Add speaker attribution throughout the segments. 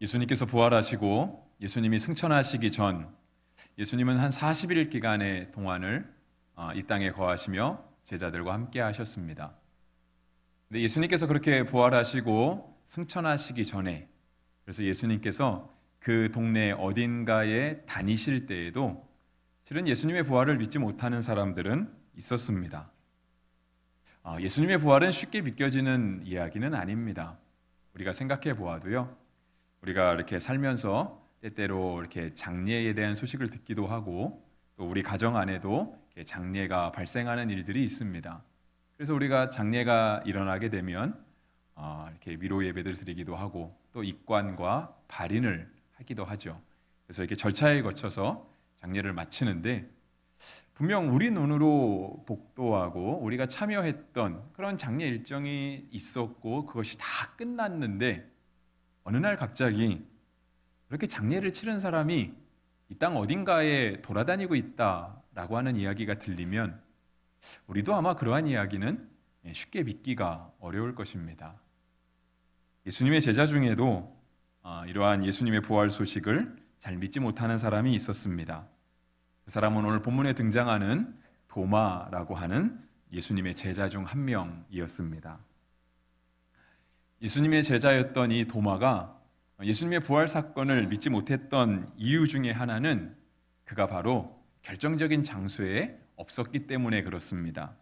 Speaker 1: 예수님께서 부활하시고 예수님이 승천하시기 전 예수님은 한 40일 기간의 동안을 이 땅에 거하시며 제자들과 함께 하셨습니다. 근데 예수님께서 그렇게 부활하시고 승천하시기 전에, 그래서 예수님께서 그 동네 어딘가에 다니실 때에도 실은 예수님의 부활을 믿지 못하는 사람들은 있었습니다. 예수님의 부활은 쉽게 믿겨지는 이야기는 아닙니다. 우리가 생각해 보아도요, 우리가 이렇게 살면서 때때로 이렇게 장례에 대한 소식을 듣기도 하고, 또 우리 가정 안에도 장례가 발생하는 일들이 있습니다. 그래서 우리가 장례가 일어나게 되면 이렇게 위로 예배를 드리기도 하고, 또 입관과 발인을 하기도 하죠. 그래서 이렇게 절차에 거쳐서 장례를 마치는데, 분명 우리 눈으로 복도하고 우리가 참여했던 그런 장례 일정이 있었고 그것이 다 끝났는데, 어느 날 갑자기 그렇게 장례를 치른 사람이 이 땅 어딘가에 돌아다니고 있다라고 하는 이야기가 들리면 우리도 아마 그러한 이야기는 쉽게 믿기가 어려울 것입니다. 예수님의 제자 중에도 이러한 예수님의 부활 소식을 잘 믿지 못하는 사람이 있었습니다. 그 사람은 오늘 본문에 등장하는 도마라고 하는 예수님의 제자 중 한 명이었습니다. 예수님의 제자였던 이 도마가 예수님의 부활 사건을 믿지 못했던 이유 중에 하나는 그가 바로 결정적인 장소에 없었기 때문에 그렇습니다.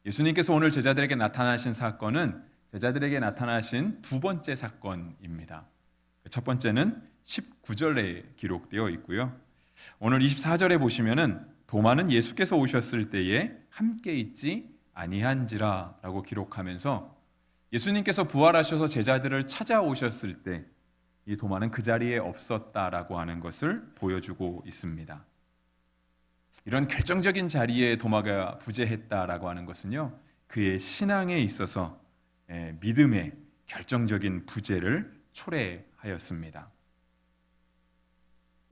Speaker 1: 예수님께서 오늘 제자들에게 나타나신 사건은 제자들에게 나타나신 두 번째 사건입니다. 첫 번째는 19절에 기록되어 있고요. 오늘 24절에 보시면은 도마는 예수께서 오셨을 때에 함께 있지 아니한지라라고 기록하면서 예수님께서 부활하셔서 제자들을 찾아오셨을 때 이 도마는 그 자리에 없었다라고 하는 것을 보여주고 있습니다. 이런 결정적인 자리에 도마가 부재했다라고 하는 것은요, 그의 신앙에 있어서 믿음의 결정적인 부재를 초래하였습니다.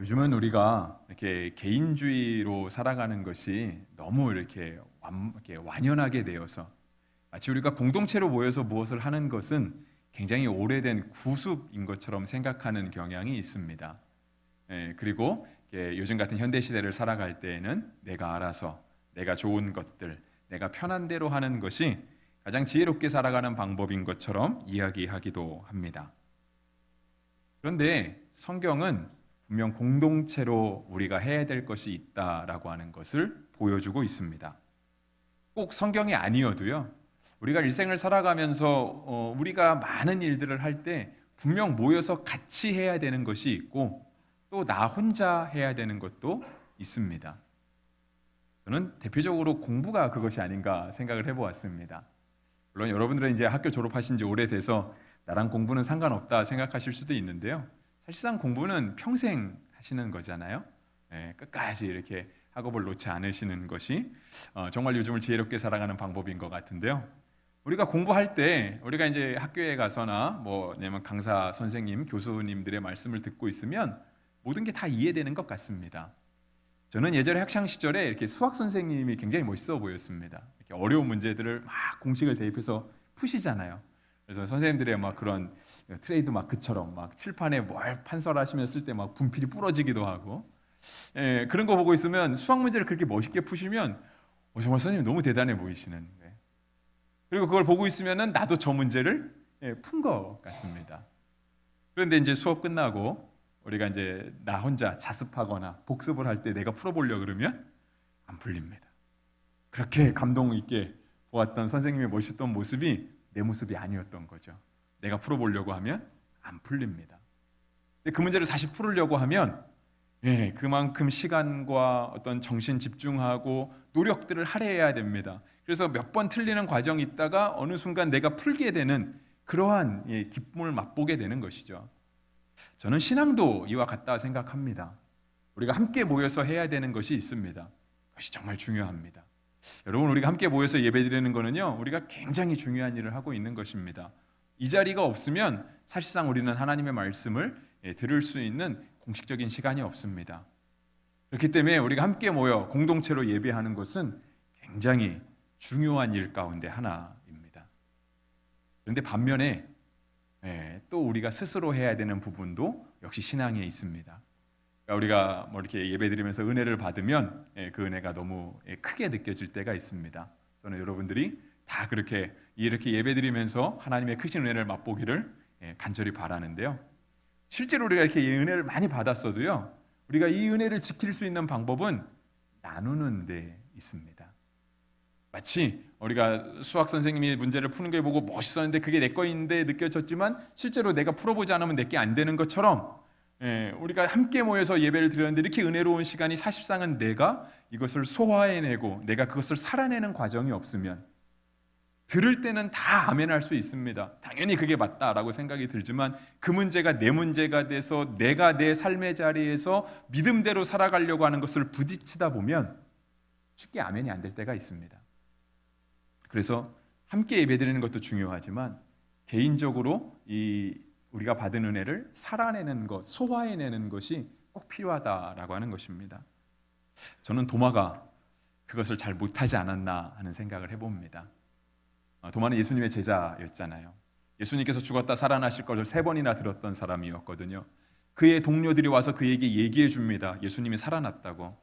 Speaker 1: 요즘은 우리가 이렇게 개인주의로 살아가는 것이 너무 이렇게 완연하게 되어서 마치 우리가 공동체로 모여서 무엇을 하는 것은 굉장히 오래된 구습인 것처럼 생각하는 경향이 있습니다. 그리고 요즘 같은 현대 시대를 살아갈 때에는 내가 알아서 내가 좋은 것들, 내가 편한 대로 하는 것이 가장 지혜롭게 살아가는 방법인 것처럼 이야기하기도 합니다. 그런데 성경은 분명 공동체로 우리가 해야 될 것이 있다라고 하는 것을 보여주고 있습니다. 꼭 성경이 아니어도요, 우리가 일생을 살아가면서 우리가 많은 일들을 할 때 분명 모여서 같이 해야 되는 것이 있고, 또 나 혼자 해야 되는 것도 있습니다. 저는 대표적으로 공부가 그것이 아닌가 생각을 해보았습니다. 물론 여러분들은 이제 학교 졸업하신 지 오래돼서 나랑 공부는 상관없다 생각하실 수도 있는데요, 사실상 공부는 평생 하시는 거잖아요. 끝까지 이렇게 학업을 놓지 않으시는 것이 정말 요즘을 지혜롭게 살아가는 방법인 것 같은데요. 우리가 공부할 때 우리가 이제 학교에 가서나 아니면 강사 선생님, 교수님들의 말씀을 듣고 있으면 모든 게 다 이해되는 것 같습니다. 저는 예전에 학창 시절에 이렇게 수학 선생님이 굉장히 멋있어 보였습니다. 이렇게 어려운 문제들을 막 공식을 대입해서 푸시잖아요. 그래서 선생님들의 막 그런 트레이드 마크처럼 막 칠판에 뭘 판설하시면 쓸 때 막 분필이 부러지기도 하고, 그런 거 보고 있으면 수학 문제를 그렇게 멋있게 푸시면 정말 선생님 너무 대단해 보이시는. 그리고 그걸 보고 있으면은 나도 저 문제를 푼 것 같습니다. 그런데 이제 수업 끝나고 우리가 이제 나 혼자 자습하거나 복습을 할 때 내가 풀어보려고 그러면 안 풀립니다. 그렇게 감동 있게 보았던 선생님의 멋있던 모습이 내 모습이 아니었던 거죠. 내가 풀어보려고 하면 안 풀립니다. 근데 그 문제를 다시 풀으려고 하면 그만큼 시간과 어떤 정신 집중하고 노력들을 할애해야 됩니다. 그래서 몇 번 틀리는 과정이 있다가 어느 순간 내가 풀게 되는 그러한 기쁨을 맛보게 되는 것이죠. 저는 신앙도 이와 같다 생각합니다. 우리가 함께 모여서 해야 되는 것이 있습니다. 그것이 정말 중요합니다. 여러분, 우리가 함께 모여서 예배드리는 거는요, 우리가 굉장히 중요한 일을 하고 있는 것입니다. 이 자리가 없으면 사실상 우리는 하나님의 말씀을 들을 수 있는 공식적인 시간이 없습니다. 그렇기 때문에 우리가 함께 모여 공동체로 예배하는 것은 굉장히 중요한 일 가운데 하나입니다. 그런데 반면에 또 우리가 스스로 해야 되는 부분도 역시 신앙에 있습니다. 그러니까 우리가 뭐 이렇게 예배드리면서 은혜를 받으면 그 은혜가 너무 크게 느껴질 때가 있습니다. 저는 여러분들이 다 그렇게 이렇게 예배드리면서 하나님의 크신 은혜를 맛보기를 간절히 바라는데요. 실제로 우리가 이렇게 은혜를 많이 받았어도요, 우리가 이 은혜를 지킬 수 있는 방법은 나누는 데 있습니다. 마치 우리가 수학 선생님이 문제를 푸는 걸 보고 멋있었는데 그게 내 거인데 느껴졌지만 실제로 내가 풀어보지 않으면 내게 안 되는 것처럼, 우리가 함께 모여서 예배를 드렸는데 이렇게 은혜로운 시간이 사실상은 내가 이것을 소화해내고 내가 그것을 살아내는 과정이 없으면, 들을 때는 다 아멘할 수 있습니다. 당연히 그게 맞다라고 생각이 들지만 그 문제가 내 문제가 돼서 내가 내 삶의 자리에서 믿음대로 살아가려고 하는 것을 부딪히다 보면 쉽게 아멘이 안 될 때가 있습니다. 그래서 함께 예배드리는 것도 중요하지만 개인적으로 우리가 받은 은혜를 살아내는 것, 소화해내는 것이 꼭 필요하다라고 하는 것입니다. 저는 도마가 그것을 잘 못하지 않았나 하는 생각을 해봅니다. 도마는 예수님의 제자였잖아요. 예수님께서 죽었다 살아나실 것을 3번이나 들었던 사람이었거든요. 그의 동료들이 와서 그에게 얘기해 줍니다. 예수님이 살아났다고.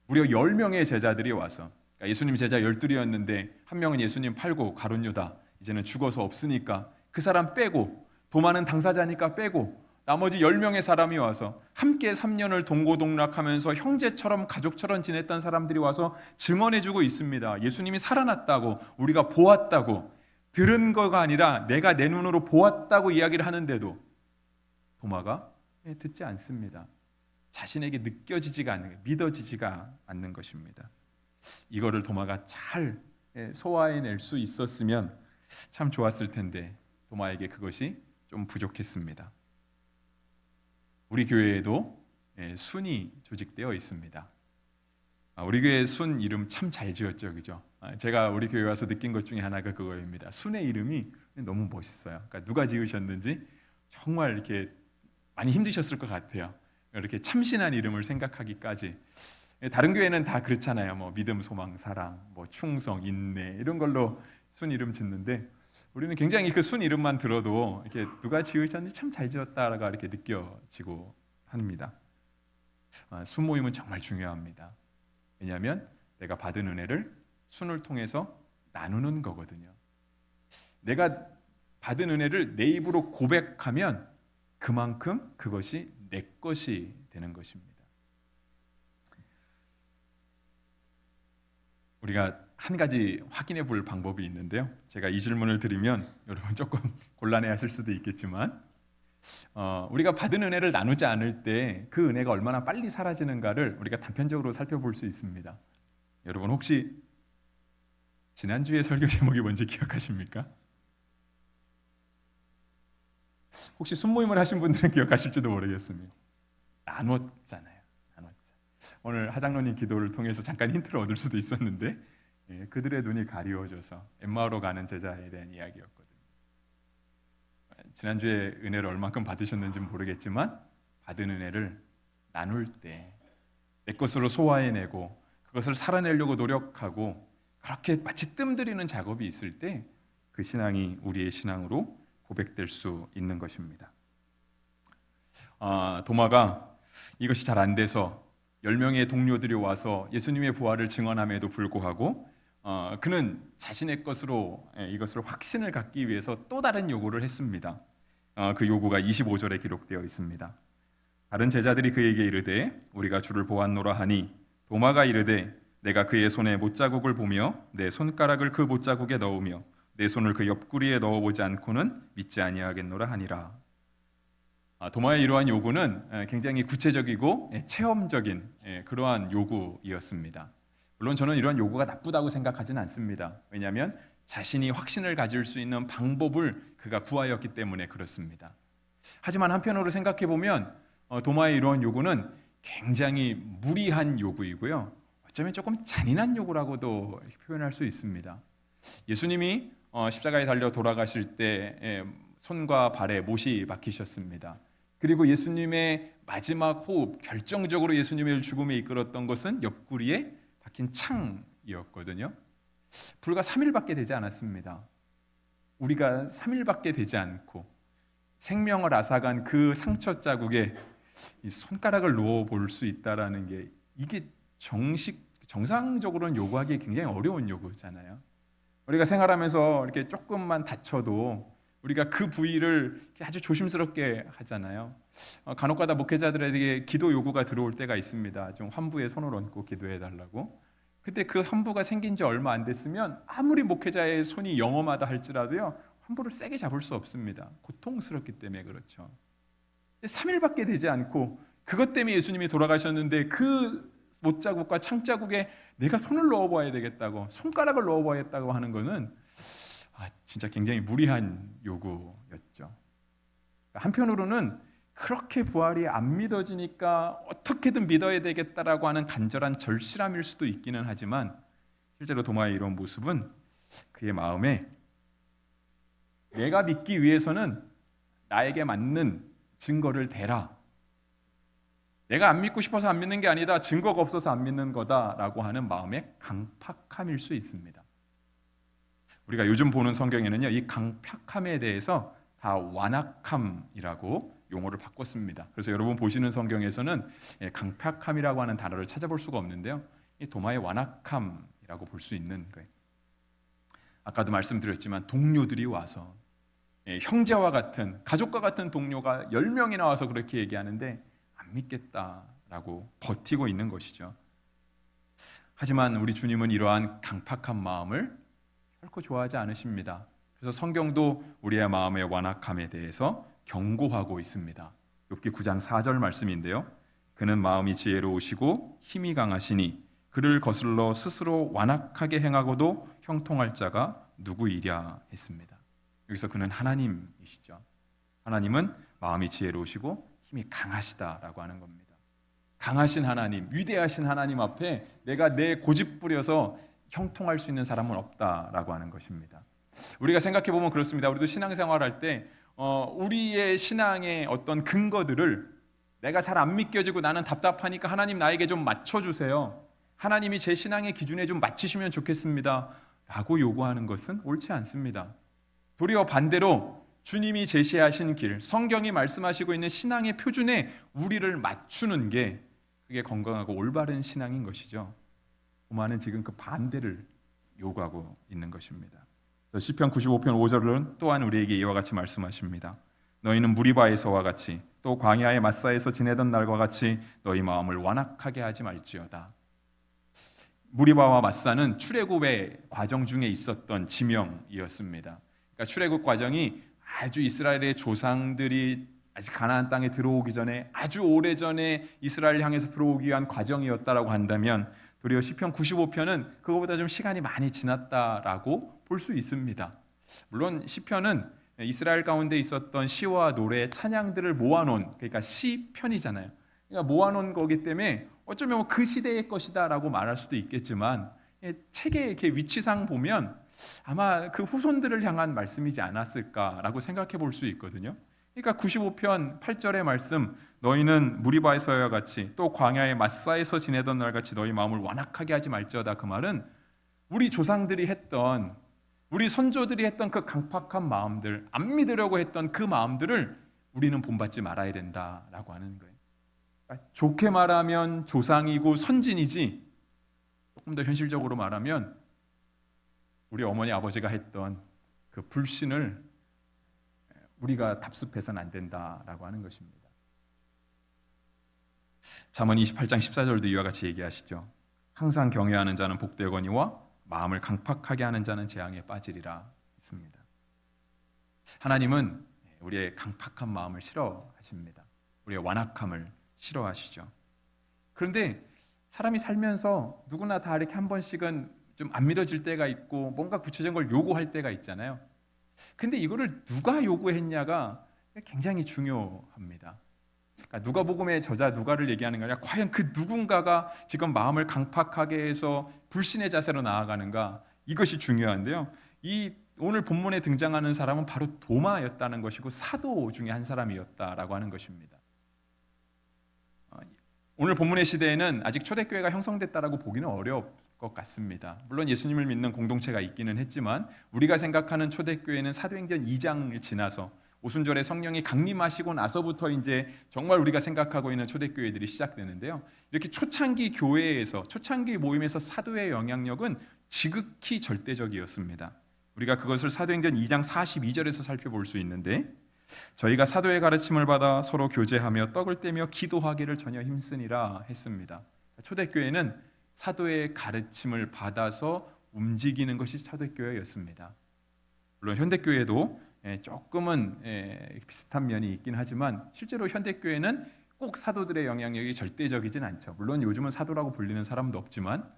Speaker 1: 무려 10명의 제자들이 와서, 그러니까 예수님 제자 12이었는데 한 명은 예수님 팔고 가룟 유다, 이제는 죽어서 없으니까 그 사람 빼고, 도마는 당사자니까 빼고, 나머지 10명의 사람이 와서 함께 3년을 동고동락하면서 형제처럼 가족처럼 지냈던 사람들이 와서 증언해주고 있습니다. 예수님이 살아났다고, 우리가 보았다고, 들은 거가 아니라 내가 내 눈으로 보았다고 이야기를 하는데도 도마가 듣지 않습니다. 자신에게 느껴지지가 않는, 믿어지지가 않는 것입니다. 이거를 도마가 잘 소화해낼 수 있었으면 참 좋았을 텐데 도마에게 그것이 좀 부족했습니다. 우리 교회에도 순이 조직되어 있습니다. 우리 교회 순 이름 참 잘 지었죠, 그죠? 제가 우리 교회 와서 느낀 것 중에 하나가 그거입니다. 순의 이름이 너무 멋있어요. 그러니까 누가 지으셨는지 정말 이렇게 많이 힘드셨을 것 같아요. 이렇게 참신한 이름을 생각하기까지. 다른 교회는 다 그렇잖아요. 뭐 믿음, 소망, 사랑, 뭐 충성, 인내 이런 걸로 순 이름 짓는데 우리는 굉장히 그 순 이름만 들어도 이렇게 누가 지으셨는지 참 잘 지었다라고 이렇게 느껴지고 합니다. 순 모임은 정말 중요합니다. 왜냐하면 내가 받은 은혜를 순을 통해서 나누는 거거든요. 내가 받은 은혜를 내 입으로 고백하면 그만큼 그것이 내 것이 되는 것입니다. 우리가 한 가지 확인해 볼 방법이 있는데요. 제가 이 질문을 드리면 여러분 조금 곤란해 하실 수도 있겠지만 우리가 받은 은혜를 나누지 않을 때 그 은혜가 얼마나 빨리 사라지는가를 우리가 단편적으로 살펴볼 수 있습니다. 여러분 혹시 지난주에 설교 제목이 뭔지 기억하십니까? 혹시 순모임을 하신 분들은 기억하실지도 모르겠습니다. 나눴잖아요. 오늘 하장로님 기도를 통해서 잠깐 힌트를 얻을 수도 있었는데 그들의 눈이 가리워져서 엠마오로 가는 제자에 대한 이야기였거든요. 지난주에 은혜를 얼만큼 받으셨는지는 모르겠지만 받은 은혜를 나눌 때 내 것으로 소화해내고 그것을 살아내려고 노력하고 그렇게 마치 뜸들이는 작업이 있을 때 그 신앙이 우리의 신앙으로 고백될 수 있는 것입니다. 도마가 이것이 잘 안 돼서 10명의 동료들이 와서 예수님의 부활을 증언함에도 불구하고 그는 자신의 것으로 이것을 확신을 갖기 위해서 또 다른 요구를 했습니다. 그 요구가 25절에 기록되어 있습니다. 다른 제자들이 그에게 이르되 우리가 주를 보았노라 하니 도마가 이르되 내가 그의 손에 못자국을 보며 내 손가락을 그 못자국에 넣으며 내 손을 그 옆구리에 넣어보지 않고는 믿지 아니하겠노라 하니라. 도마의 이러한 요구는 굉장히 구체적이고 체험적인 그러한 요구이었습니다. 물론 저는 이러한 요구가 나쁘다고 생각하지는 않습니다. 왜냐하면 자신이 확신을 가질 수 있는 방법을 그가 구하였기 때문에 그렇습니다. 하지만 한편으로 생각해 보면 도마의 이러한 요구는 굉장히 무리한 요구이고요. 어쩌면 조금 잔인한 요구라고도 표현할 수 있습니다. 예수님이 십자가에 달려 돌아가실 때 손과 발에 못이 박히셨습니다. 그리고 예수님의 마지막 호흡, 결정적으로 예수님의 죽음에 이끌었던 것은 옆구리에 박힌 창이었거든요. 불과 3일밖에 되지 않았습니다. 우리가 3일밖에 되지 않고 생명을 앗아간 그 상처 자국에 이 손가락을 놓아 볼 수 있다라는 게 이게 정상적으로는 요구하기 굉장히 어려운 요구잖아요. 우리가 생활하면서 이렇게 조금만 다쳐도 우리가 그 부위를 아주 조심스럽게 하잖아요. 간혹가다 목회자들에게 기도 요구가 들어올 때가 있습니다. 좀 환부에 손을 얹고 기도해 달라고. 근데 그 환부가 생긴 지 얼마 안 됐으면 아무리 목회자의 손이 영험하다 할지라도요, 환부를 세게 잡을 수 없습니다. 고통스럽기 때문에 그렇죠. 3일밖에 되지 않고 그것 때문에 예수님이 돌아가셨는데 그 못자국과 창자국에 내가 손을 넣어봐야 되겠다고, 손가락을 넣어봐야겠다고 하는 것은 진짜 굉장히 무리한 요구였죠. 한편으로는 그렇게 부활이 안 믿어지니까 어떻게든 믿어야 되겠다라고 하는 간절한 절실함일 수도 있기는 하지만, 실제로 도마의 이런 모습은 그의 마음에 내가 믿기 위해서는 나에게 맞는 증거를 대라, 내가 안 믿고 싶어서 안 믿는 게 아니다, 증거가 없어서 안 믿는 거다라고 하는 마음의 강팍함일 수 있습니다. 우리가 요즘 보는 성경에는요, 이 강팍함에 대해서 다 완악함이라고 용어를 바꿨습니다. 그래서 여러분 보시는 성경에서는 강팍함이라고 하는 단어를 찾아볼 수가 없는데요, 이 도마의 완악함이라고 볼 수 있는 거예요. 아까도 말씀드렸지만 동료들이 와서, 형제와 같은, 가족과 같은 동료가 10명이 나와서 그렇게 얘기하는데 안 믿겠다라고 버티고 있는 것이죠. 하지만 우리 주님은 이러한 강팍한 마음을 결코 좋아하지 않으십니다. 그래서 성경도 우리의 마음의 완악함에 대해서 경고하고 있습니다. 욥기 9장 4절 말씀인데요, 그는 마음이 지혜로우시고 힘이 강하시니 그를 거슬러 스스로 완악하게 행하고도 형통할 자가 누구이랴 했습니다. 여기서 그는 하나님이시죠. 하나님은 마음이 지혜로우시고 힘이 강하시다라고 하는 겁니다. 강하신 하나님, 위대하신 하나님 앞에 내가 내 고집 부려서 형통할 수 있는 사람은 없다라고 하는 것입니다. 우리가 생각해 보면 그렇습니다. 우리도 신앙생활할 때 우리의 신앙의 어떤 근거들을, 내가 잘 안 믿겨지고 나는 답답하니까 하나님 나에게 좀 맞춰주세요, 하나님이 제 신앙의 기준에 좀 맞추시면 좋겠습니다 라고 요구하는 것은 옳지 않습니다. 도리어 반대로 주님이 제시하신 길, 성경이 말씀하시고 있는 신앙의 표준에 우리를 맞추는 게 그게 건강하고 올바른 신앙인 것이죠. 도마는 지금 그 반대를 요구하고 있는 것입니다. 그래서 시편 95편 5절은 또한 우리에게 이와 같이 말씀하십니다. 너희는 무리바에서와 같이 또 광야의 마사에서 지내던 날과 같이 너희 마음을 완악하게 하지 말지어다. 무리바와 마사는 출애굽의 과정 중에 있었던 지명이었습니다. 그러니까 출애굽 과정이 아주 이스라엘의 조상들이 아직 가나안 땅에 들어오기 전에, 아주 오래전에 이스라엘을 향해서 들어오기 위한 과정이었다라고 한다면, 도리어 시편 95편은 그거보다 좀 시간이 많이 지났다라고 볼 수 있습니다. 물론 시편은 이스라엘 가운데 있었던 시와 노래, 찬양들을 모아놓은, 그러니까 시편이잖아요. 그러니까 모아놓은 거기 때문에 어쩌면 그 시대의 것이다라고 말할 수도 있겠지만, 책의 이렇게 위치상 보면 아마 그 후손들을 향한 말씀이지 않았을까라고 생각해 볼 수 있거든요. 그러니까 95편 8절의 말씀, 너희는 무리바에서와 같이 또 광야의 마사에서 지내던 날 같이 너희 마음을 완악하게 하지 말지어다. 그 말은 우리 조상들이 했던, 우리 선조들이 했던 그 강팍한 마음들, 안 믿으려고 했던 그 마음들을 우리는 본받지 말아야 된다라고 하는 거예요. 그러니까 좋게 말하면 조상이고 선진이지, 조금 더 현실적으로 말하면 우리 어머니 아버지가 했던 그 불신을 우리가 답습해서는 안 된다라고 하는 것입니다. 잠언 28장 14절도 이와 같이 얘기하시죠. 항상 경외하는 자는 복되거니와 마음을 강팍하게 하는 자는 재앙에 빠지리라 했습니다. 하나님은 우리의 강팍한 마음을 싫어하십니다. 우리의 완악함을 싫어하시죠. 그런데 사람이 살면서 누구나 다 이렇게 한 번씩은 좀 안 믿어질 때가 있고 뭔가 구체적인 걸 요구할 때가 있잖아요. 근데 이거를 누가 요구했냐가 굉장히 중요합니다. 그러니까 누가복음의 저자 누가를 얘기하는 게 아니라 과연 그 누군가가 지금 마음을 강팍하게 해서 불신의 자세로 나아가는가, 이것이 중요한데요. 이 오늘 본문에 등장하는 사람은 바로 도마였다는 것이고 사도 중에 한 사람이었다라고 하는 것입니다. 오늘 본문의 시대에는 아직 초대교회가 형성됐다라고 보기는 어려울 것 같습니다. 물론 예수님을 믿는 공동체가 있기는 했지만 우리가 생각하는 초대교회는 사도행전 2장을 지나서 오순절에 성령이 강림하시고 나서부터 이제 정말 우리가 생각하고 있는 초대교회들이 시작되는데요. 이렇게 초창기 교회에서, 초창기 모임에서 사도의 영향력은 지극히 절대적이었습니다. 우리가 그것을 사도행전 2장 42절에서 살펴볼 수 있는데, 저희가 사도의 가르침을 받아 서로 교제하며 떡을 떼며 기도하기를 전혀 힘쓰니라 했습니다. 초대교회는 사도의 가르침을 받아서 움직이는 것이 초대교회였습니다. 물론 현대교회도 조금은 비슷한 면이 있긴 하지만 실제로 현대교회는 꼭 사도들의 영향력이 절대적이진 않죠. 물론 요즘은 사도라고 불리는 사람도 없지만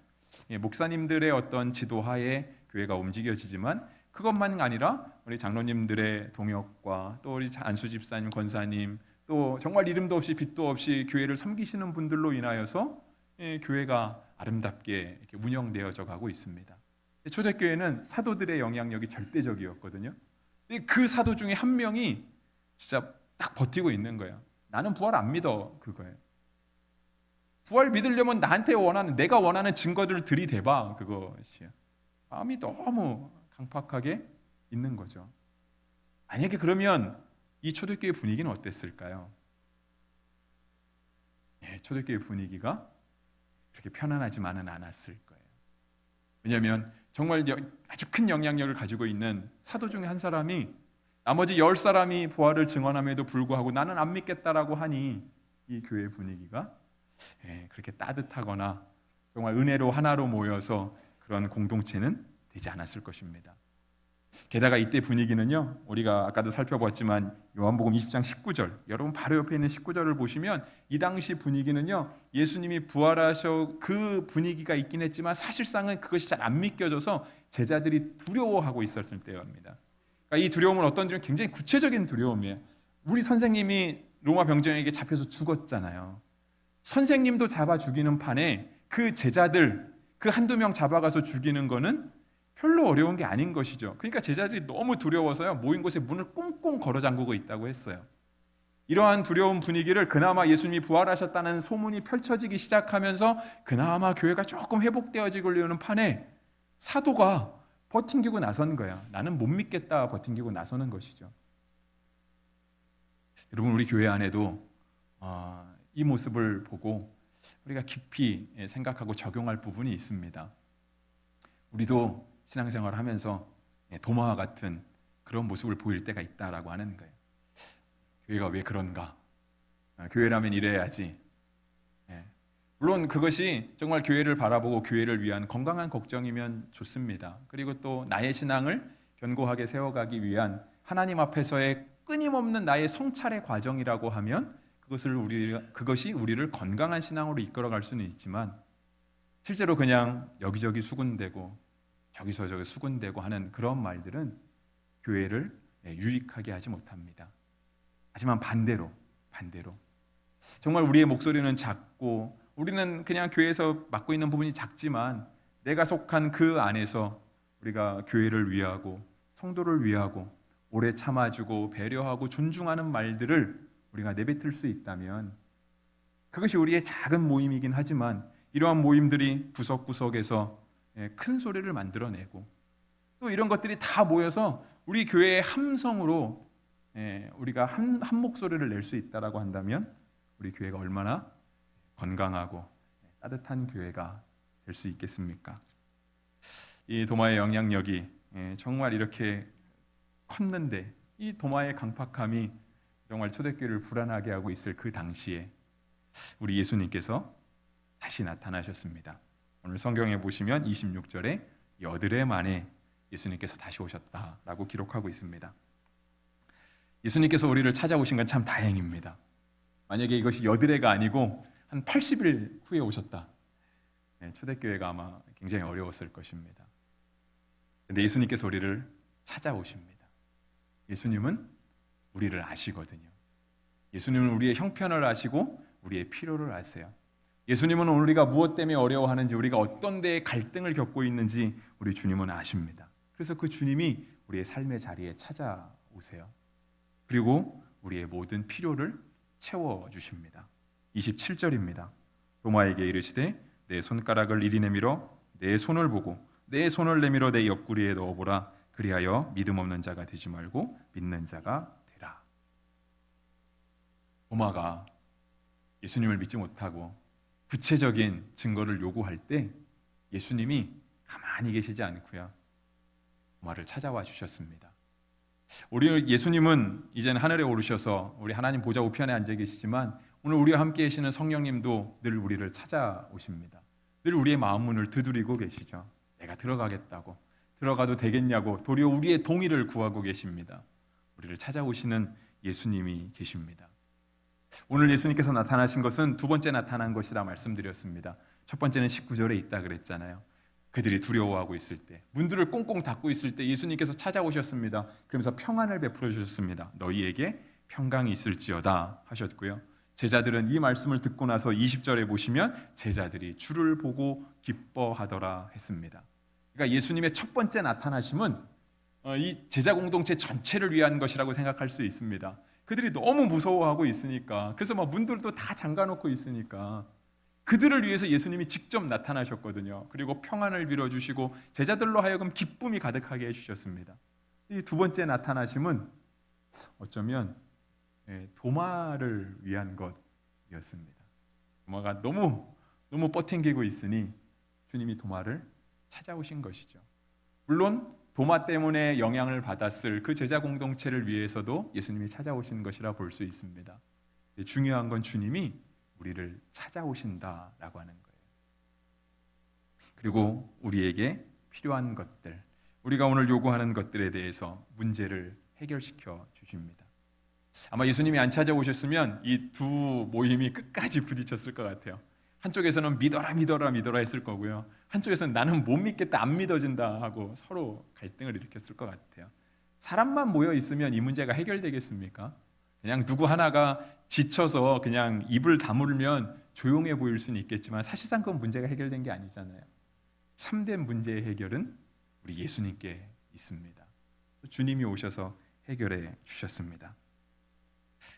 Speaker 1: 목사님들의 어떤 지도하에 교회가 움직여지지만 그것만 아니라 우리 장로님들의 동역과 또 우리 안수 집사님, 권사님, 또 정말 이름도 없이 빛도 없이 교회를 섬기시는 분들로 인하여서 교회가 아름답게 이렇게 운영되어져 가고 있습니다. 초대교회는 사도들의 영향력이 절대적이었거든요. 근데 그 사도 중에 한 명이 진짜 딱 버티고 있는 거예요. 나는 부활 안 믿어, 그거예요. 부활 믿으려면 나한테 내가 원하는 증거들을 들이대봐, 그것이에요. 마음이 너무 강팍하게 있는 거죠. 만약에 그러면 이 초대교회 분위기는 어땠을까요? 초대교회 분위기가 그렇게 편안하지만은 않았을 거예요. 왜냐하면 정말 아주 큰 영향력을 가지고 있는 사도 중에 한 사람이 나머지 10사람이 부활을 증언함에도 불구하고 나는 안 믿겠다라고 하니 이 교회 분위기가 그렇게 따뜻하거나 정말 은혜로 하나로 모여서 그런 공동체는 되지 않았을 것입니다. 게다가 이때 분위기는요, 우리가 아까도 살펴봤지만 요한복음 20장 19절, 여러분 바로 옆에 있는 19절을 보시면 이 당시 분위기는요, 예수님이 부활하셔 그 분위기가 있긴 했지만 사실상은 그것이 잘 안 믿겨져서 제자들이 두려워하고 있었을 때입니다. 그러니까 이 두려움은 어떤 두려움? 굉장히 구체적인 두려움이에요. 우리 선생님이 로마 병정에게 잡혀서 죽었잖아요. 선생님도 잡아 죽이는 판에 그 제자들 그 한두 명 잡아가서 죽이는 거는 별로 어려운 게 아닌 것이죠. 그러니까 제자들이 너무 두려워서요, 모인 곳에 문을 꽁꽁 걸어 잠그고 있다고 했어요. 이러한 두려운 분위기를 그나마 예수님이 부활하셨다는 소문이 펼쳐지기 시작하면서 그나마 교회가 조금 회복되어지려는 판에 사도가 버팅기고 나선 거야. 나는 못 믿겠다 버팅기고 나서는 것이죠. 여러분, 우리 교회 안에도 이 모습을 보고 우리가 깊이 생각하고 적용할 부분이 있습니다. 우리도 신앙생활을 하면서 도마와 같은 그런 모습을 보일 때가 있다라고 하는 거예요. 교회가 왜 그런가? 교회라면 이래야지. 물론 그것이 정말 교회를 바라보고 교회를 위한 건강한 걱정이면 좋습니다. 그리고 또 나의 신앙을 견고하게 세워가기 위한 하나님 앞에서의 끊임없는 나의 성찰의 과정이라고 하면 그것이 우리를 건강한 신앙으로 이끌어갈 수는 있지만 실제로 그냥 여기저기 수군대고 저기서 저기 수군대고 하는 그런 말들은 교회를 유익하게 하지 못합니다. 하지만 반대로 정말 우리의 목소리는 작고 우리는 그냥 교회에서 맡고 있는 부분이 작지만 내가 속한 그 안에서 우리가 교회를 위하고 성도를 위하고 오래 참아주고 배려하고 존중하는 말들을 우리가 내뱉을 수 있다면 그것이 우리의 작은 모임이긴 하지만 이러한 모임들이 구석구석에서 큰 소리를 만들어내고 또 이런 것들이 다 모여서 우리 교회의 함성으로 우리가 한 목소리를 낼 수 있다라고 한다면 우리 교회가 얼마나 건강하고 따뜻한 교회가 될 수 있겠습니까? 이 도마의 영향력이 정말 이렇게 컸는데 이 도마의 강팍함이 정말 초대교회를 불안하게 하고 있을 그 당시에 우리 예수님께서 다시 나타나셨습니다. 오늘 성경에 보시면 26절에 여드레 만에 예수님께서 다시 오셨다라고 기록하고 있습니다. 예수님께서 우리를 찾아오신 건 참 다행입니다. 만약에 이것이 여드레가 아니고 한 80일 후에 오셨다. 초대교회가 아마 굉장히 어려웠을 것입니다. 그런데 예수님께서 우리를 찾아오십니다. 예수님은 우리를 아시거든요. 예수님은 우리의 형편을 아시고 우리의 필요를 아세요. 예수님은 우리가 무엇 때문에 어려워하는지, 우리가 어떤 데에 갈등을 겪고 있는지 우리 주님은 아십니다. 그래서 그 주님이 우리의 삶의 자리에 찾아오세요. 그리고 우리의 모든 필요를 채워주십니다. 27절입니다. 도마에게 이르시되 내 손가락을 이리 내밀어 내 손을 보고 내 손을 내밀어 내 옆구리에 넣어보라. 그리하여 믿음 없는 자가 되지 말고 믿는 자가 되라. 도마가 예수님을 믿지 못하고 구체적인 증거를 요구할 때 예수님이 가만히 계시지 않고요, 도마를 찾아와 주셨습니다. 우리 예수님은 이제는 하늘에 오르셔서 우리 하나님 보좌 우편에 앉아 계시지만 오늘 우리와 함께 계시는 성령님도 늘 우리를 찾아오십니다. 늘 우리의 마음 문을 두드리고 계시죠. 내가 들어가겠다고, 들어가도 되겠냐고 도리어 우리의 동의를 구하고 계십니다. 우리를 찾아오시는 예수님이 계십니다. 오늘 예수님께서 나타나신 것은 두 번째 나타난 것이라 말씀드렸습니다. 첫 번째는 19절에 있다 그랬잖아요. 그들이 두려워하고 있을 때, 문들을 꽁꽁 닫고 있을 때 예수님께서 찾아오셨습니다. 그러면서 평안을 베풀어 주셨습니다. 너희에게 평강이 있을지어다 하셨고요. 제자들은 이 말씀을 듣고 나서 20절에 보시면 제자들이 주를 보고 기뻐하더라 했습니다. 그러니까 예수님의 첫 번째 나타나심은 이 제자 공동체 전체를 위한 것이라고 생각할 수 있습니다. 그들이 너무 무서워하고 있으니까, 그래서 막 문들도 다 잠가놓고 있으니까 그들을 위해서 예수님이 직접 나타나셨거든요. 그리고 평안을 빌어주시고 제자들로 하여금 기쁨이 가득하게 해주셨습니다. 이 두 번째 나타나심은 어쩌면 도마를 위한 것이었습니다. 도마가 너무 뻗팅기고 있으니 주님이 도마를 찾아오신 것이죠. 물론 도마 때문에 영향을 받았을 그 제자 공동체를 위해서도 예수님이 찾아오신 것이라 볼 수 있습니다. 중요한 건 주님이 우리를 찾아오신다라고 하는 거예요. 그리고 우리에게 필요한 것들, 우리가 오늘 요구하는 것들에 대해서 문제를 해결시켜 주십니다. 아마 예수님이 안 찾아오셨으면 이 두 모임이 끝까지 부딪혔을 것 같아요. 한쪽에서는 믿어라 했을 거고요, 한쪽에서는 나는 못 믿겠다, 안 믿어진다 하고 서로 갈등을 일으켰을 것 같아요. 사람만 모여 있으면 이 문제가 해결되겠습니까? 그냥 누구 하나가 지쳐서 그냥 입을 다물면 조용해 보일 수는 있겠지만 사실상 그건 문제가 해결된 게 아니잖아요. 참된 문제의 해결은 우리 예수님께 있습니다. 주님이 오셔서 해결해 주셨습니다.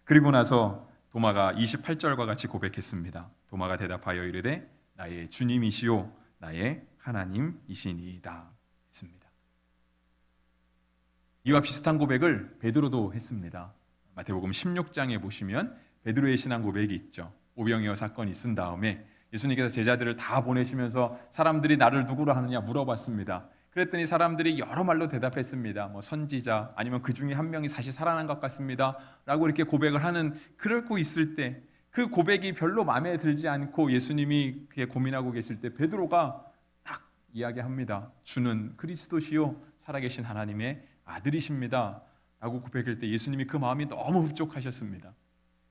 Speaker 1: 그리고 나서 도마가 28절과 같이 고백했습니다. 도마가 대답하여 이르되 나의 주님이시요 나의 하나님이시니이다 했습니다. 이와 비슷한 고백을 베드로도 했습니다. 마태복음 16장에 보시면 베드로의 신앙 고백이 있죠. 오병이어 사건이 있은 다음에 예수님께서 제자들을 다 보내시면서 사람들이 나를 누구로 하느냐 물어봤습니다. 그랬더니 사람들이 여러 말로 대답했습니다. 뭐 선지자, 아니면 그 중에 한 명이 다시 살아난 것 같습니다 라고 이렇게 고백을 하는, 그러고 있을 때 그 고백이 별로 마음에 들지 않고 예수님이 그게 고민하고 계실 때 베드로가 딱 이야기합니다. 주는 그리스도시요 살아계신 하나님의 아들이십니다 라고 고백할 때 예수님이 그 마음이 너무 흡족하셨습니다.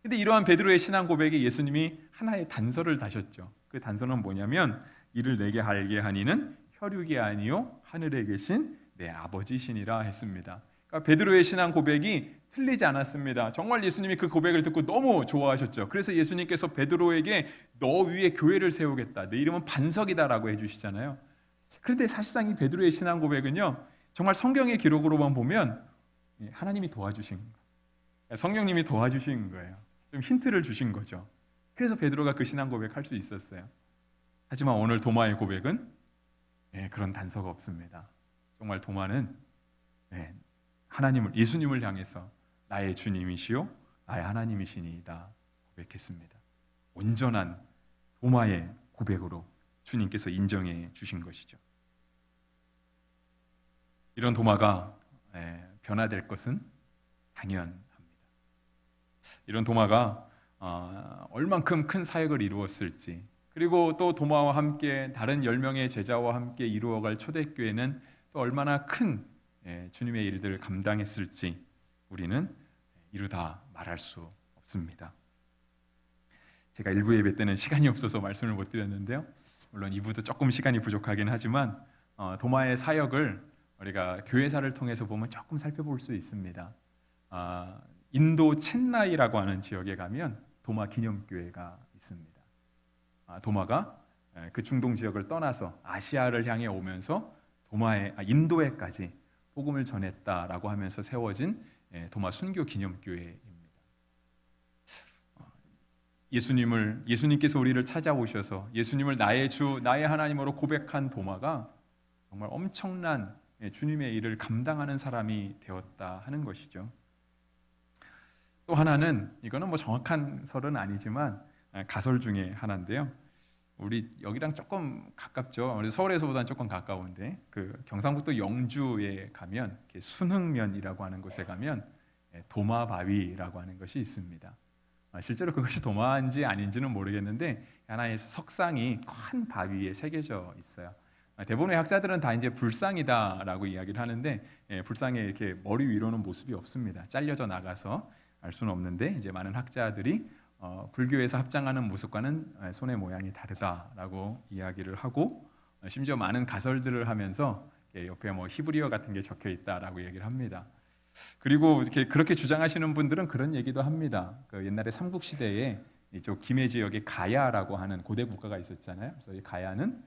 Speaker 1: 근데 이러한 베드로의 신앙 고백에 예수님이 하나의 단서를 다셨죠. 그 단서는 뭐냐면 이를 내게 알게 하니는 혈육이 아니요 하늘에 계신 내 아버지시니라 했습니다. 그러니까 베드로의 신앙 고백이 틀리지 않았습니다. 정말 예수님이 그 고백을 듣고 너무 좋아하셨죠. 그래서 예수님께서 베드로에게 너 위에 교회를 세우겠다, 내 이름은 반석이다라고 해주시잖아요. 그런데 사실상 이 베드로의 신앙 고백은요, 정말 성경의 기록으로만 보면 하나님이 도와주신 거예요. 성령님이 도와주신 거예요. 좀 힌트를 주신 거죠. 그래서 베드로가 그 신앙 고백할 수 있었어요. 하지만 오늘 도마의 고백은 그런 단서가 없습니다. 정말 도마는 하나님을, 예수님을 향해서 나의 주님이시요 나의 하나님이시니이다 고백했습니다. 온전한 도마의 고백으로 주님께서 인정해 주신 것이죠. 이런 도마가 변화될 것은 당연합니다. 이런 도마가 얼만큼 큰 사역을 이루었을지, 그리고 또 도마와 함께 다른 10명의 제자와 함께 이루어갈 초대교회는 또 얼마나 큰 주님의 일들을 감당했을지 우리는 이루다 말할 수 없습니다. 제가 1부 예배 때는 시간이 없어서 말씀을 못 드렸는데요, 물론 2부도 조금 시간이 부족하긴 하지만 도마의 사역을 우리가 교회사를 통해서 보면 조금 살펴볼 수 있습니다. 인도 첸나이라고 하는 지역에 가면 도마 기념교회가 있습니다. 도마가 그 중동 지역을 떠나서 아시아를 향해 오면서 인도에까지 복음을 전했다라고 하면서 세워진 도마 순교 기념교회입니다. 예수님께서 우리를 찾아오셔서 예수님을 나의 주, 나의 하나님으로 고백한 도마가 정말 엄청난 주님의 일을 감당하는 사람이 되었다 하는 것이죠. 또 하나는 이거는 뭐 정확한 설은 아니지만 가설 중에 하나인데요. 우리 여기랑 조금 가깝죠. 우리 서울에서보다는 조금 가까운데 그 경상북도 영주에 가면 순흥면이라고 하는 곳에 가면 도마바위라고 하는 것이 있습니다. 실제로 그것이 도마인지 아닌지는 모르겠는데 하나의 석상이 큰 바위에 새겨져 있어요. 대부분의 학자들은 다 이제 불상이다라고 이야기를 하는데 불상에 이렇게 머리 위로는 모습이 없습니다. 잘려져 나가서 알 수는 없는데 이제 많은 학자들이 불교에서 합장하는 모습과는 손의 모양이 다르다라고 이야기를 하고 심지어 많은 가설들을 하면서 옆에 뭐 히브리어 같은 게 적혀 있다라고 얘기를 합니다. 그리고 이렇게 그렇게 주장하시는 분들은 그런 얘기도 합니다. 그 옛날에 삼국 시대에 이쪽 김해 지역에 가야라고 하는 고대 국가가 있었잖아요. 그래서 이 가야는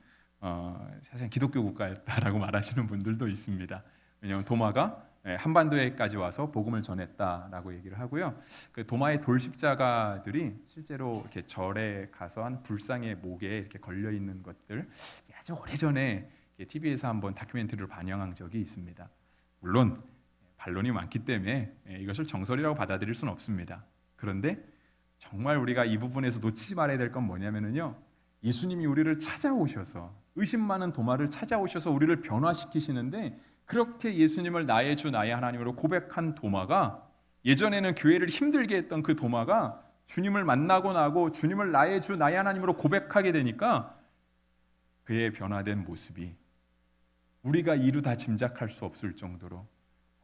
Speaker 1: 사실 기독교 국가였다라고 말하시는 분들도 있습니다. 왜냐하면 도마가 한반도에까지 와서 복음을 전했다라고 얘기를 하고요. 그 도마의 돌십자가들이 실제로 이렇게 절에 가서 한 불상의 목에 이렇게 걸려 있는 것들 아주 오래전에 TV에서 한번 다큐멘터리를 반영한 적이 있습니다. 물론 반론이 많기 때문에 이것을 정설이라고 받아들일 수는 없습니다. 그런데 정말 우리가 이 부분에서 놓치지 말아야 될 건 뭐냐면요. 예수님이 우리를 찾아오셔서 의심 많은 도마를 찾아오셔서 우리를 변화시키시는데 그렇게 예수님을 나의 주 나의 하나님으로 고백한 도마가 예전에는 교회를 힘들게 했던 그 도마가 주님을 만나고 나고 주님을 나의 주 나의 하나님으로 고백하게 되니까 그의 변화된 모습이 우리가 이루 다 짐작할 수 없을 정도로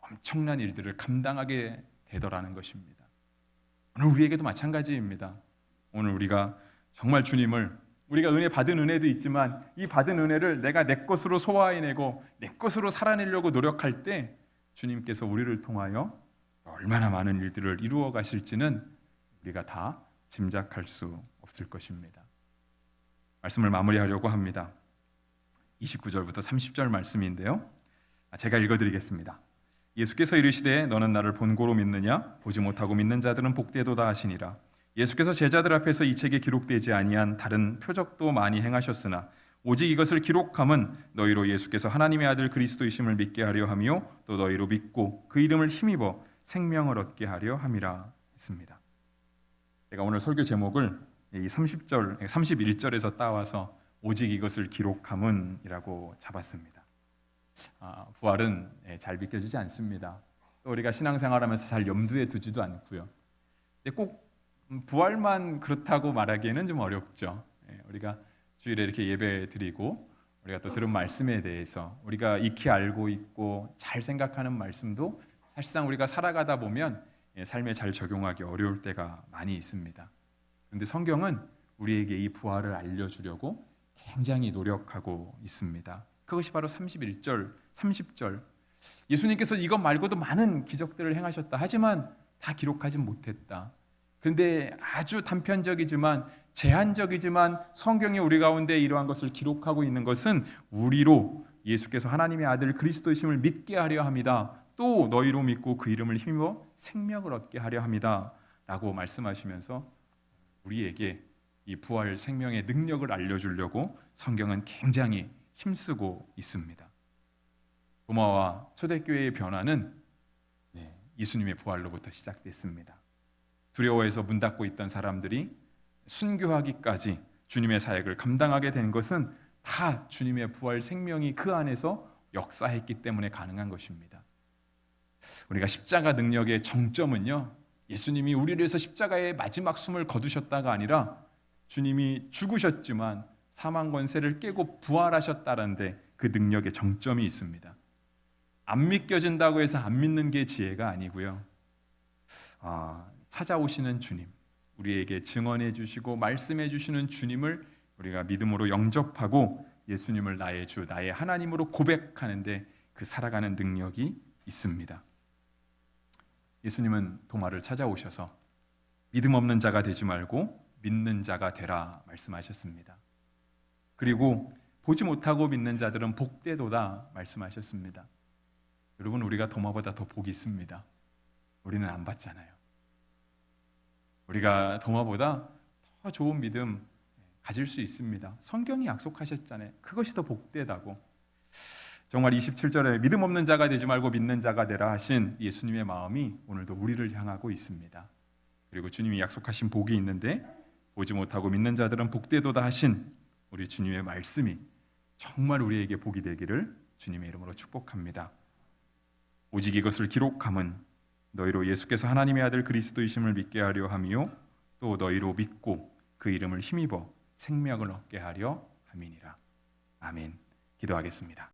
Speaker 1: 엄청난 일들을 감당하게 되더라는 것입니다. 오늘 우리에게도 마찬가지입니다. 오늘 우리가 정말 주님을 우리가 은혜 받은 은혜도 있지만 이 받은 은혜를 내가 내 것으로 소화해내고 내 것으로 살아내려고 노력할 때 주님께서 우리를 통하여 얼마나 많은 일들을 이루어 가실지는 우리가 다 짐작할 수 없을 것입니다. 말씀을 마무리하려고 합니다. 29절부터 30절 말씀인데요. 제가 읽어드리겠습니다. 예수께서 이르시되 너는 나를 본고로 믿느냐? 보지 못하고 믿는 자들은 복되도다 하시니라. 예수께서 제자들 앞에서 이 책에 기록되지 아니한 다른 표적도 많이 행하셨으나 오직 이것을 기록함은 너희로 예수께서 하나님의 아들 그리스도이심을 믿게 하려 함이요 또 너희로 믿고 그 이름을 힘입어 생명을 얻게 하려 함이라 했습니다. 제가 오늘 설교 제목을 이 30절, 31절에서 따와서 오직 이것을 기록함은이라고 잡았습니다. 부활은 잘 믿겨지지 않습니다. 또 우리가 신앙생활하면서 잘 염두에 두지도 않고요. 근데 꼭 부활만 그렇다고 말하기에는 좀 어렵죠. 우리가 주일에 이렇게 예배 드리고 우리가 또 들은 말씀에 대해서 우리가 익히 알고 있고 잘 생각하는 말씀도 사실상 우리가 살아가다 보면 삶에 잘 적용하기 어려울 때가 많이 있습니다. 그런데 성경은 우리에게 이 부활을 알려주려고 굉장히 노력하고 있습니다. 그것이 바로 31절, 30절. 예수님께서 이것 말고도 많은 기적들을 행하셨다. 하지만 다 기록하지 못했다. 그런데 아주 단편적이지만 제한적이지만 성경이 우리 가운데 이러한 것을 기록하고 있는 것은 우리로 예수께서 하나님의 아들 그리스도이심을 믿게 하려 합니다. 또 너희로 믿고 그 이름을 힘입어 생명을 얻게 하려 합니다. 라고 말씀하시면서 우리에게 이 부활 생명의 능력을 알려주려고 성경은 굉장히 힘쓰고 있습니다. 로마와 초대교회의 변화는 예수님의 부활로부터 시작됐습니다. 두려워해서 문 닫고 있던 사람들이 순교하기까지 주님의 사역을 감당하게 된 것은 다 주님의 부활 생명이 그 안에서 역사했기 때문에 가능한 것입니다. 우리가 십자가 능력의 정점은요, 예수님이 우리를 위해서 십자가의 마지막 숨을 거두셨다가 아니라 주님이 죽으셨지만 사망 권세를 깨고 부활하셨다는 데 그 능력의 정점이 있습니다. 안 믿겨진다고 해서 안 믿는 게 지혜가 아니고요. 찾아오시는 주님, 우리에게 증언해 주시고 말씀해 주시는 주님을 우리가 믿음으로 영접하고 예수님을 나의 주, 나의 하나님으로 고백하는데 그 살아가는 능력이 있습니다. 예수님은 도마를 찾아오셔서 믿음 없는 자가 되지 말고 믿는 자가 되라 말씀하셨습니다. 그리고 보지 못하고 믿는 자들은 복되도다 말씀하셨습니다. 여러분, 우리가 도마보다 더 복이 있습니다. 우리는 안 받잖아요. 우리가 도마보다 더 좋은 믿음 가질 수 있습니다. 성경이 약속하셨잖아요. 그것이 더 복되다고. 정말 27절에 믿음 없는 자가 되지 말고 믿는 자가 되라 하신 예수님의 마음이 오늘도 우리를 향하고 있습니다. 그리고 주님이 약속하신 복이 있는데 보지 못하고 믿는 자들은 복되도다 하신 우리 주님의 말씀이 정말 우리에게 복이 되기를 주님의 이름으로 축복합니다. 오직 이것을 기록함은 너희로 예수께서 하나님의 아들 그리스도이심을 믿게 하려 함이요 또 너희로 믿고 그 이름을 힘입어 생명을 얻게 하려 함이니라. 아멘. 기도하겠습니다.